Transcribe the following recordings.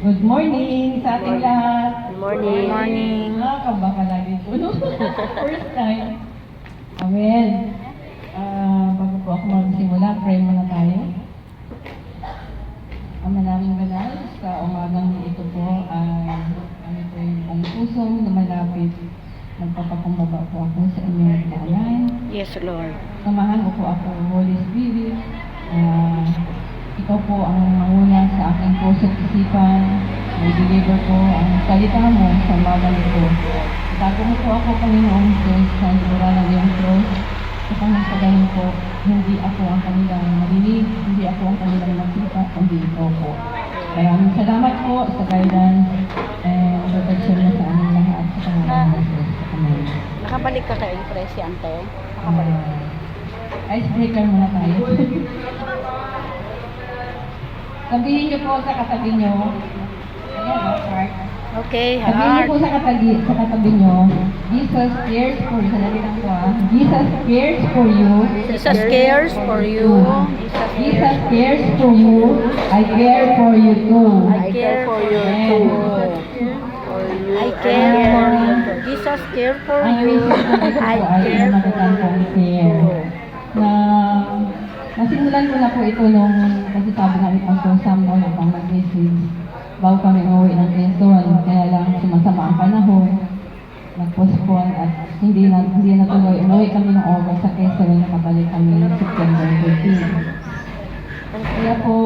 Good morning sa ating lahat. Good morning. Nakakaba ka lagi po. First time. Amen. Bago po ako magsimula, pray muna tayo. Ama namin banal, sa umagang ito po ay kami po yung pusong lumalapit. Nagpapakumbaba po ako sa inyong daanan. Yes, Lord. Samahan mo po ako, Holy Spirit. Ikaw po ang manguna sa aking puso't isipan. May deliver po ang salita mo sa umagang ito. Itago mo po ako, Panginoong Diyos, sa lura ng iyong cross. Sa pangangkagaling po, hindi ako ang kanilang marinig, hindi ako ang kanilang makita, kundi ikaw po. Maraming salamat po sa guidance and protection mo sa aming lahat sa pangalan ng Diyos. Amen. Nakabalik ka kay Presi, ante? Nakabalik. Icebreaker muna tayo. Sabihin niyo po sa katabi niyo. Ayan, heart. Okay, Sabihin niyo heart. po sa katabi niyo, Jesus cares for you. Sanali lang po Jesus cares for you. Jesus cares for you. Jesus cares for you. I care for you too. I care for you too. I care for you too. Jesus care for Ang you. message ko I po ay care for matatangkang care. Na nasimulan ko na po ito nung kasi sabi namin pang somehow na pang mag-message bago kami umuwi ng Quezon. Kaya lang sumasama ang panahon, nag-postpone at hindi natuloy. Umuwi kami ng August sa Quezon, nakabalik kami ng September 14. Kaya po,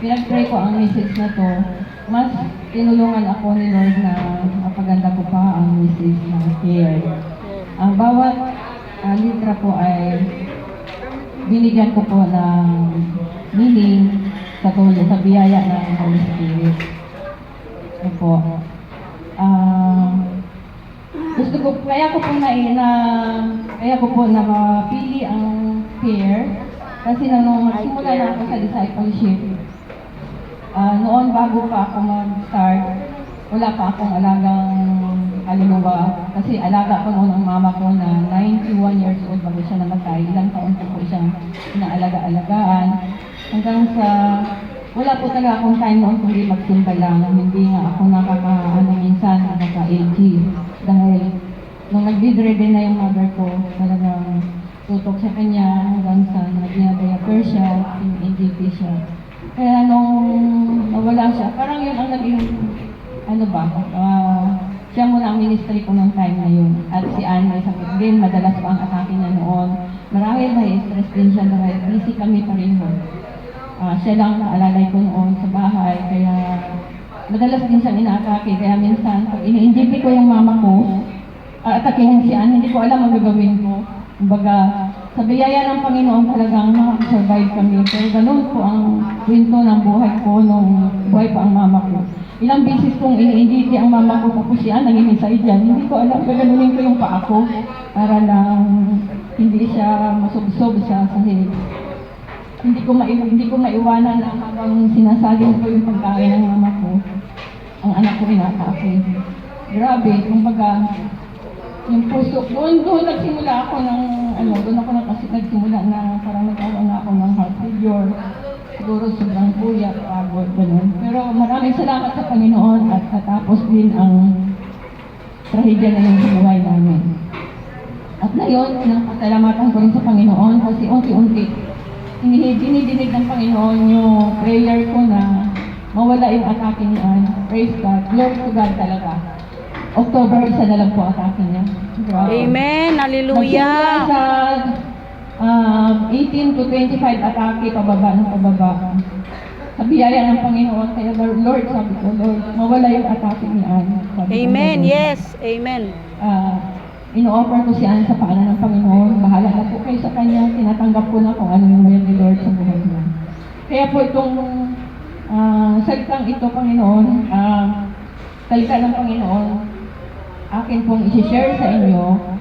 pinag-pray ko ang message na to. Mas tinulungan ako ni Lord na mapaganda ko pa ang message ng care. Ang bawat litra po ay binigyan ko po ng meaning sa tulong, sa biyaya ng Holy Spirit. Ito po. Gusto ko, kaya ko po na mapili ang care kasi nung magsimula na ako sa discipleship, noon bago pa ako mag-start, wala pa akong alagang kaluluwa. Kasi alaga ko noon ang mama ko na 91 years old bago siya namatay. Ilang taon po siyang inaalaga-alagaan. Hanggang sa, wala po talaga akong time noon kundi magsimba lang. Hindi nga ako minsan, nakaka-AG. Dahil nung nag-bedridden na yung mother ko, talagang tutok sa kanya hanggang sa nag-diaper siya, NGP siya. Kaya nung nawala siya, parang yun ang naging, siya muna ang ministry ko noong time na yun. At si Anne may sakit din, madalas pa ang atake niya noon. Marahil may stress din siya dahil busy kami pareho. Siya lang naalalay ko noon sa bahay, kaya madalas din siyang inaatake. Kaya minsan, pag ini-NGP ko yung mama ko, atakehin si Anne, hindi ko alam ang gagawin ko. Kumbaga, sa biyaya ng Panginoon talagang makakasurvive kami. Pero ganun po ang kwento ng buhay ko nung buhay pa ang mama ko. Ilang beses kong ini-NGP ang mama ko, tapos siya nangingisay dyan. Hindi ko alam, gaganunin ko yung paa ko para lang hindi siya masubsob siya sa head. Hindi ko maiwanan na habang sinasagin ko yung pagkain ng mama ko, ang anak ko inatake. Grabe, kumbaga, yung puso, doon nagsimula ako nagsimula na parang nagkaroon na ako ng heart failure. Siguro sobrang buya, pagod, gano'n. Pero maraming salamat sa Panginoon at natapos din ang trahedya na yun sa buhay namin. At ngayon, pinapasalamatan ko rin sa Panginoon kasi unti-unti dinidinig ng Panginoon yung prayer ko na mawala yung atake ni Anne. Praise God. Glory to God talaga. October, isa na lang po atake niya. Grabe. Amen. Hallelujah. Nagsimula sa 18 to 25 atake, pababa. Sa biyaya ng Panginoon, kaya Lord, sabi ko, Lord, mawala yung atake ni Anne. Amen. Yes. Amen. Ino-offer ko si Anne sa paanan ng Panginoon. Bahala na po kayo sa kanya. Tinatanggap ko na kung ano yung will ni Lord sa buhay niya. Kaya po itong salitang ito, Panginoon, salita ng Panginoon, akin pong isi-share sa inyo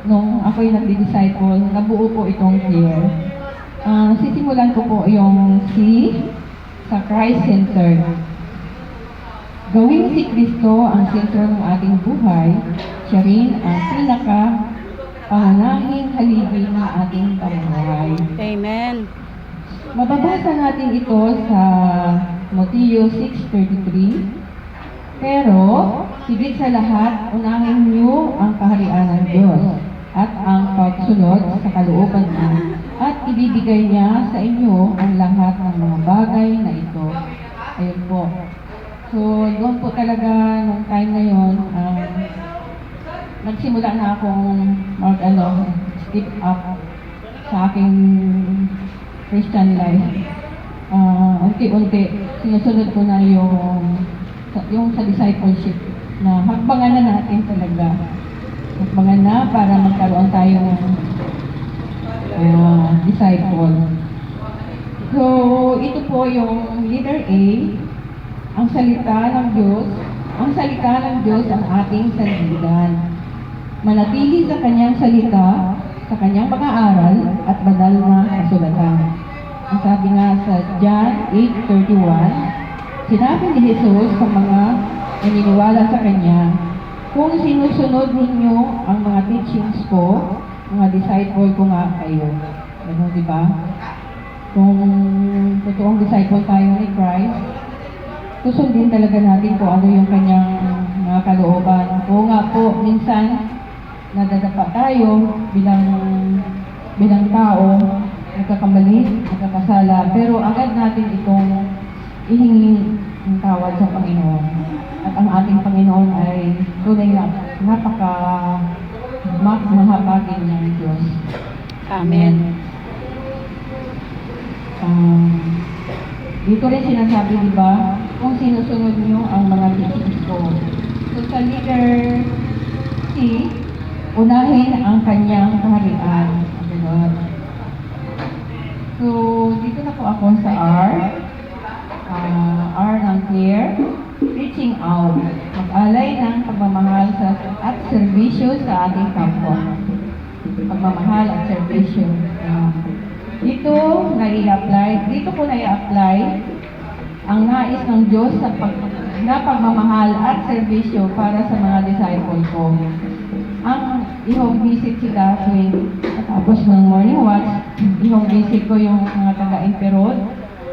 nung ako'y nagdi-disciple, nabuo po itong care. Sisimulan ko po yung C sa Christ-centered. Gawing si Kristo ang sentro ng ating buhay, siya rin ang pangunahing haligi ng ating pamumuhay. Amen. Mababasa natin ito sa Timoteo 6:33. Pero, higit sa lahat, unahin niyo ang kaharian ng Diyos at ang pagsunod sa kalooban niya, at ibibigay niya sa inyo ang lahat ng mga bagay na ito. Ayun po. So, doon po talaga, nung time na yun, nagsimula na akong step up sa aking Christian life. Unti-unti, sinusunod ko na yung sa discipleship na hakbangan na natin talaga. Hakbangan na para magkaroon tayo ng disciple. So, ito po yung leader A, ang salita ng Diyos. Ang salita ng Diyos ang ating sandigan. Manatili sa kanyang salita, sa kanyang mga aral at banal na kasulatan. Ang sabi nga sa John 8:31, sinabi ni Jesus sa mga naniniwala sa kanya, kung sinusunod ninyo ang mga teachings ko, mga disciple ko nga kayo. Ano, di ba? Kung totoong disciple tayo ni Christ, susundin talaga natin kung ano yung kanyang mga kalooban. Oo nga po, minsan nadadapa tayo bilang tao, nagkakamali, nagkakasala, pero agad natin itong ihingi ng tawad sa Panginoon. At ang ating Panginoon ay tunay na mahabagin ng Diyos. Amen. Dito rin sinasabi, di ba, kung sinusunod niyo ang mga teachings ko. So sa leader C, unahin ang kanyang kaharian. Ganun. So, dito na po ako sa R. R ng care, reaching out. Mag-alay ng pagmamahal at serbisyo sa ating kapwa. Pagmamahal at serbisyo. Dito ko na-i-apply ang nais ng Diyos na pagmamahal at serbisyo para sa mga disciple ko. Ang i-home visit sila tuwing tapos ng morning watch, i-home visit ko yung mga taga-Imperod.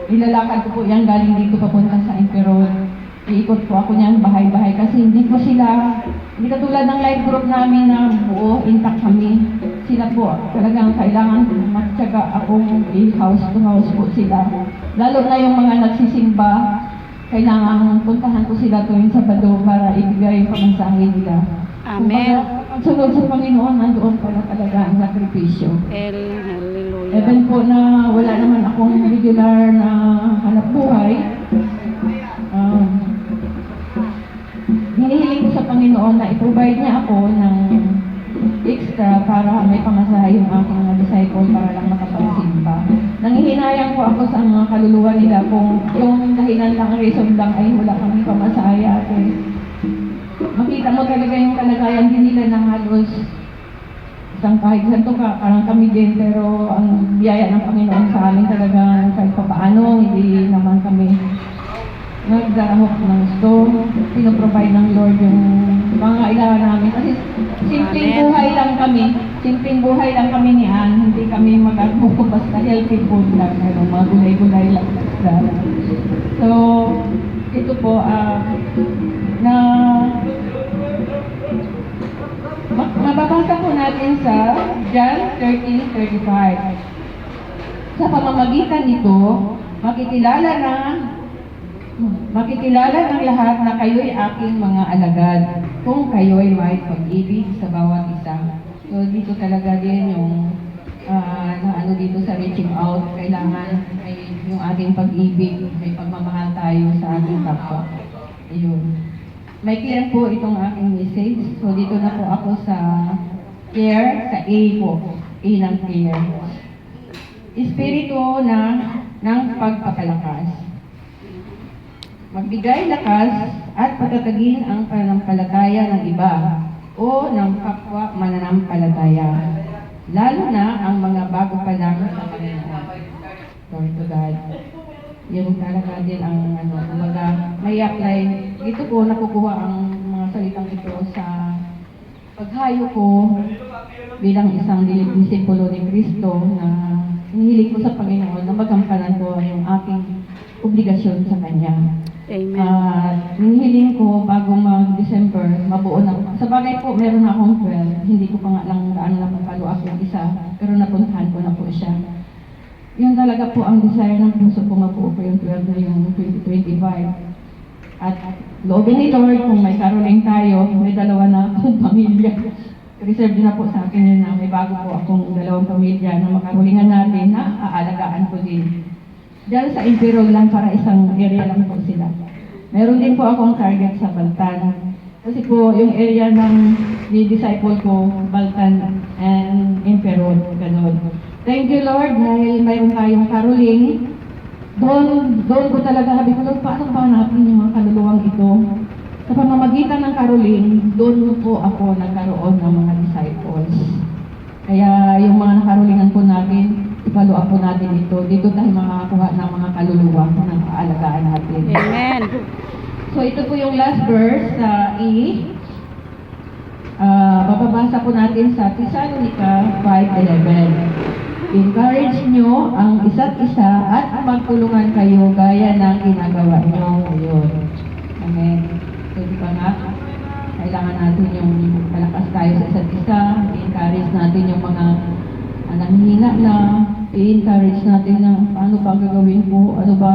Ilalakad ko po yan galing dito papunta sa Imperod. Iikot po ako niyan bahay-bahay kasi hindi katulad ng life group namin na buo, intact kami. Sila po, talagang kailangan magtyaga akong house to house po sila. Lalo na yung mga nagsisimba, kailangan puntahan ko sila tuwing Sabado para ibigay yung pamasahe nila. Amen. Ang sunod sa Panginoon, nandoon pala talaga ang sakripisyo. Hallelujah. Even po na wala naman akong regular na hanap buhay, hinihiling ko sa Panginoon na i-provide niya ako ng extra para may pamasahe yung aking mga disciple para lang makapagsimba. Nangihinayang po ako sa mga kaluluwa nila kung yung dahilan lang, reason lang ay wala kami pamasahe ate. Makita mo talaga yung kalagayan din nila na halos isang kahit ganito parang kami din, pero ang biyaya ng Panginoon sa amin talaga kahit paano, hindi naman kami nagdarahok ng store, pinoprovide ng Lord yung mga kailangan namin. Kasi simpleng buhay lang kami ni Ann, hindi kami mag-agbuko basta healthy food lang, mga gulay-gulay lang. So, ito po, mababasa po natin sa John 13:35. Sa pamamagitan nito, makikilala ng lahat na kayo'y aking mga alagad kung kayo'y may pag-ibig sa bawat isa. So dito talaga din yung dito sa reaching out, kailangan ay yung ating pag-ibig, may pagmamahal tayo sa ating kapwa. Ayun. May clear po itong aking message. So dito na po ako sa care, sa A po. A ng care. Espiritu ng pagpapalakas. Magbigay lakas at patatagin ang pananampalataya ng iba o ng kapwa mananampalataya. Lalo na ang mga bago pa lang sa Panginoon. Glory to God. Yun talaga din ang may apply. Dito ko nakukuha ang mga salitang ito sa paghayo ko bilang isang disipulo ni Kristo na hinihiling ko sa Panginoon na magampanan ko yung aking obligasyon sa Kanya. Amen. Hinihiling ko bago mag-December, mabuo na. Sa bagay po, meron na akong 12. Hindi ko pa nga lang gaano napapalo up yung isa, pero napuntahan ko na po siya. Yun talaga po ang desire ng puso ko, mabuo ko yung 12 na yung 2025. At loobin ni Lord, kung may caroling tayo, may dalawa na akong pamilya. Reserve din na po sa akin yun na may bago po akong dalawang pamilya na makarulingan natin na aalagaan ko din. Diyan sa Imperial lang para isang area lang po sila. Meron din po akong target sa Baltan. Kasi po yung area ng disciple ko, Baltan and Imperial, ganun. Thank you Lord dahil mayroon tayong caroling. Doon ko talaga sabi ko, Lord, paano ba natin yung mga kaluluwang ito? Sa pamamagitan ng caroling, doon po ako nagkaroon ng mga disciples. Kaya yung mga nakarolingan po natin, ipalo up po natin ito. Dito tayo makakakuha ng mga kaluluwa ng kaalagaan natin. Amen. So ito po yung last verse sa bababasa po natin sa Thessalonica 5:11. Encourage nyo ang isa't isa at magtulungan kayo gaya ng ginagawa nyo ngayon. Amen. So di ba nga, kailangan natin yung malakas tayo sa isa't isa, i-encourage natin yung mga nanghihina na, i-encourage natin na paano ba gagawin ko, ano ba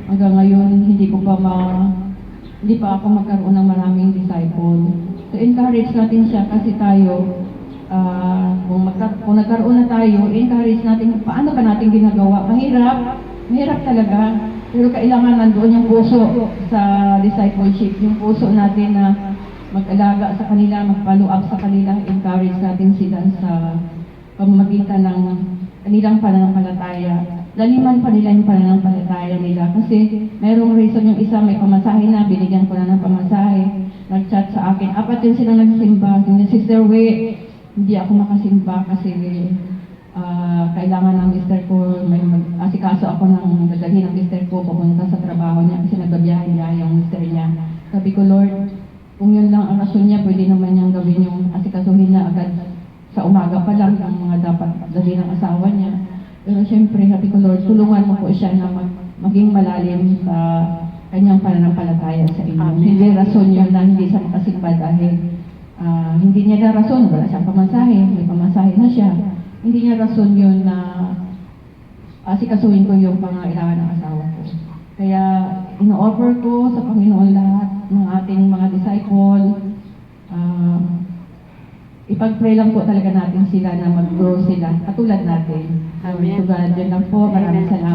hanggang ngayon hindi pa ako magkaroon ng maraming disciple. So encourage natin siya kasi tayo, kung nagkaroon na tayo, encourage natin paano ba natin ginagawa. Mahirap talaga, pero kailangan nandoon yung puso sa discipleship, yung puso natin na mag-alaga sa kanila, mag-follow up sa kanila, encourage natin sila sa pamamagitan ng kanilang pananampalataya. Laliman pa nila yung pananampalataya nila kasi mayroong reason yung isa may pamasahe na, binigyan ko na ng pamasahe, nag-chat sa akin, 4 din silang nagsimba, si Sister We, hindi ako makasimba kasi kailangan ng mister ko, may asikaso ako ng dadalhin ng mister ko, pupunta sa trabaho niya kasi nagbabiyahe yung mister niya. Sabi ko, Lord, kung yun lang ang rason niya, pwede naman niyang gawin yung asikasuhin niya agad sa umaga pa lang ang mga dapat dalhin ng asawa niya. Pero syempre, sabi ko, Lord, tulungan mo po siya na maging malalim sa kanyang pananampalataya sa inyo. Amen. Hindi rason yun na hindi siya makasimba dahil hindi niya na rason, wala siyang pamasahe, may pamasahe na siya. Hindi niya rason yun na asikasuhin ko yung pangailangan ng asawa ko. Kaya ino-offer ko sa Panginoon lahat ng ating mga disciple. Ipag-pray lang po talaga natin sila na mag-grow sila, katulad natin. Amen. So God, yun lang po. Maraming salamat.